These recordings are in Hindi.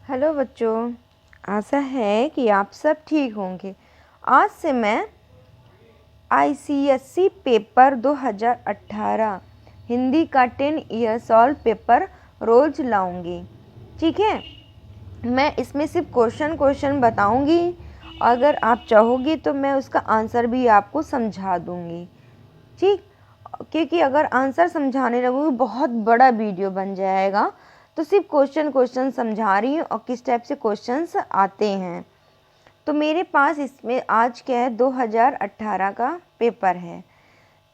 हेलो बच्चों, आशा है कि आप सब ठीक होंगे। आज से मैं ICSE पेपर 2018 हिंदी का 10 ईयर सॉल्व पेपर रोज लाऊंगी। ठीक है, मैं इसमें सिर्फ क्वेश्चन बताऊंगी। अगर आप चाहोगे तो मैं उसका आंसर भी आपको समझा दूंगी। ठीक, क्योंकि अगर आंसर समझाने लगूँगी बहुत बड़ा वीडियो बन जाएगा, तो सिर्फ क्वेश्चन समझा रही हूँ और किस टाइप से क्वेश्चंस आते हैं। तो मेरे पास इसमें आज क्या है, 2018 का पेपर है।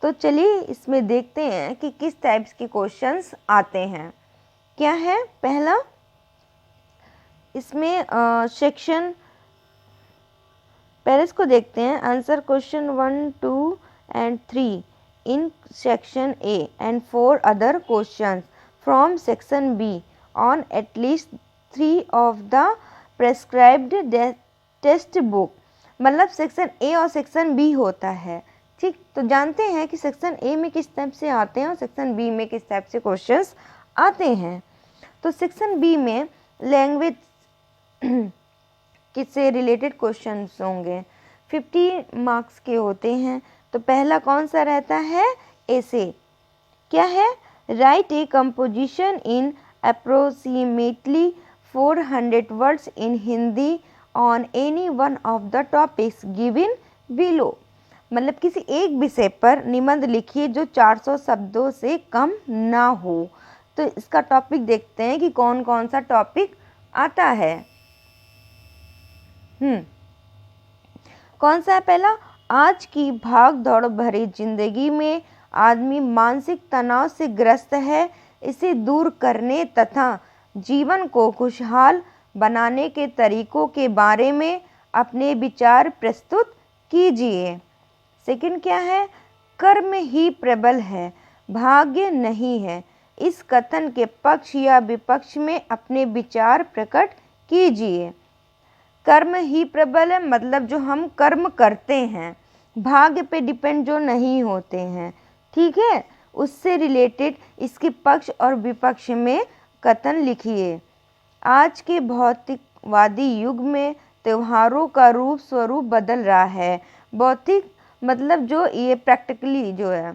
तो चलिए इसमें देखते हैं कि किस टाइप्स के क्वेश्चंस आते हैं। क्या है पहला, इसमें सेक्शन, पहले इसको देखते हैं। Answer question 1, 2 and 3 in section A and 4 other questions from section B on at least 3 of the prescribed text book. मतलब सेक्शन ए और सेक्शन बी होता है। ठीक, तो जानते हैं कि सेक्शन ए में किस टाइप से आते हैं और सेक्शन बी में किस टाइप से क्वेश्चंस आते हैं। तो सेक्शन बी में लैंग्वेज किससे रिलेटेड क्वेश्चंस होंगे, 50 मार्क्स के होते हैं। तो पहला कौन सा रहता है, ऐसे क्या है, right A composition in approximately 400 words in Hindi on any one of the topics given below. मतलब किसी एक विषय पर निबंध लिखिए जो 400 शब्दों से कम ना हो। तो इसका टॉपिक देखते हैं कि कौन कौन सा टॉपिक आता है। कौन सा है पहला, आज की भाग दौड़ भरी जिंदगी में आदमी मानसिक तनाव से ग्रस्त है। इसे दूर करने तथा जीवन को खुशहाल बनाने के तरीकों के बारे में अपने विचार प्रस्तुत कीजिए। सेकंड क्या है, कर्म ही प्रबल है, भाग्य नहीं है। इस कथन के पक्ष या विपक्ष में अपने विचार प्रकट कीजिए। कर्म ही प्रबल है, मतलब जो हम कर्म करते हैं, भाग्य पे डिपेंड जो नहीं होते हैं। ठीक है, उससे रिलेटेड इसके पक्ष और विपक्ष में कथन लिखिए। आज के भौतिकवादी युग में त्योहारों का रूप स्वरूप बदल रहा है। भौतिक मतलब जो ये प्रैक्टिकली जो है,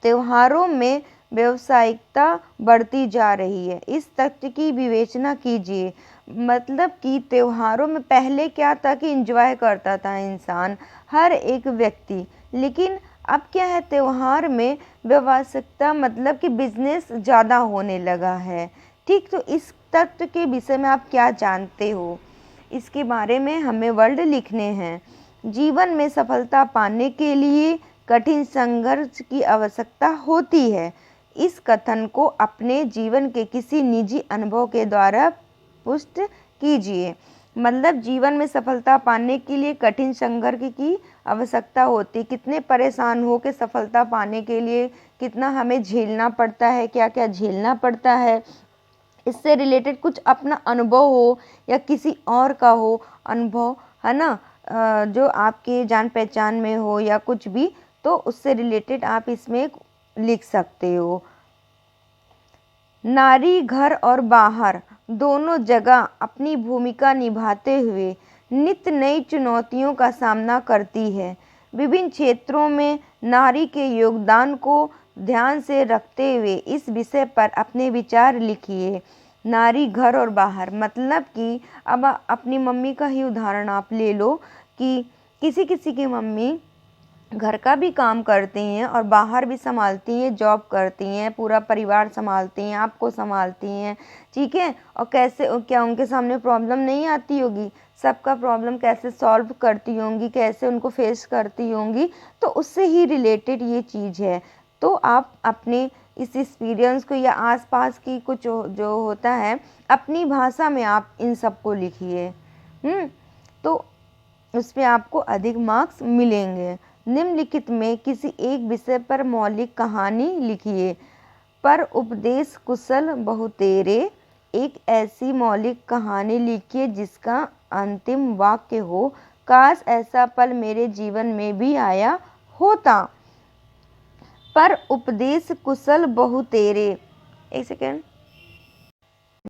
त्योहारों में व्यावसायिकता बढ़ती जा रही है। इस तथ्य की विवेचना कीजिए। मतलब कि त्योहारों में पहले क्या था कि एंजॉय करता था इंसान, हर एक व्यक्ति, लेकिन अब क्या है, त्योहार में व्यावसायिकता मतलब कि बिजनेस ज़्यादा होने लगा है। ठीक, तो इस तथ्य के विषय में आप क्या जानते हो, इसके बारे में हमें वर्ड लिखने हैं। जीवन में सफलता पाने के लिए कठिन संघर्ष की आवश्यकता होती है। इस कथन को अपने जीवन के किसी निजी अनुभव के द्वारा पुष्ट कीजिए। मतलब जीवन में सफलता पाने के लिए कठिन संघर्ष की आवश्यकता होती है। कितने परेशान हो के सफलता पाने के लिए कितना हमें झेलना पड़ता है, क्या क्या झेलना पड़ता है। इससे रिलेटेड कुछ अपना अनुभव हो या किसी और का हो अनुभव, है ना, जो आपके जान पहचान में हो या कुछ भी, तो उससे रिलेटेड आप इसमें लिख सकते हो। नारी घर और बाहर दोनों जगह अपनी भूमिका निभाते हुए नित्य नई चुनौतियों का सामना करती है। विभिन्न क्षेत्रों में नारी के योगदान को ध्यान से रखते हुए इस विषय पर अपने विचार लिखिए। नारी घर और बाहर मतलब कि अब अपनी मम्मी का ही उदाहरण आप ले लो कि किसी किसी की मम्मी घर का भी काम करती हैं और बाहर भी संभालती हैं, जॉब करती हैं, पूरा परिवार संभालती हैं, आपको संभालती हैं। ठीक है, और कैसे, क्या उनके सामने प्रॉब्लम नहीं आती होगी, सबका प्रॉब्लम कैसे सॉल्व करती होंगी, कैसे उनको फेस करती होंगी, तो उससे ही रिलेटेड ये चीज़ है। तो आप अपने इस एक्सपीरियंस को या आसपास की कुछ जो होता है अपनी भाषा में आप इन सबको लिखिए। तो उस पर आपको अधिक मार्क्स मिलेंगे। निम्नलिखित में किसी एक विषय पर मौलिक कहानी लिखिए। पर उपदेश कुशल बहुतेरे, एक ऐसी मौलिक कहानी लिखिए जिसका अंतिम वाक्य हो, काश ऐसा पल मेरे जीवन में भी आया होता। पर उपदेश कुशल बहु तेरे। एक सेकेंड।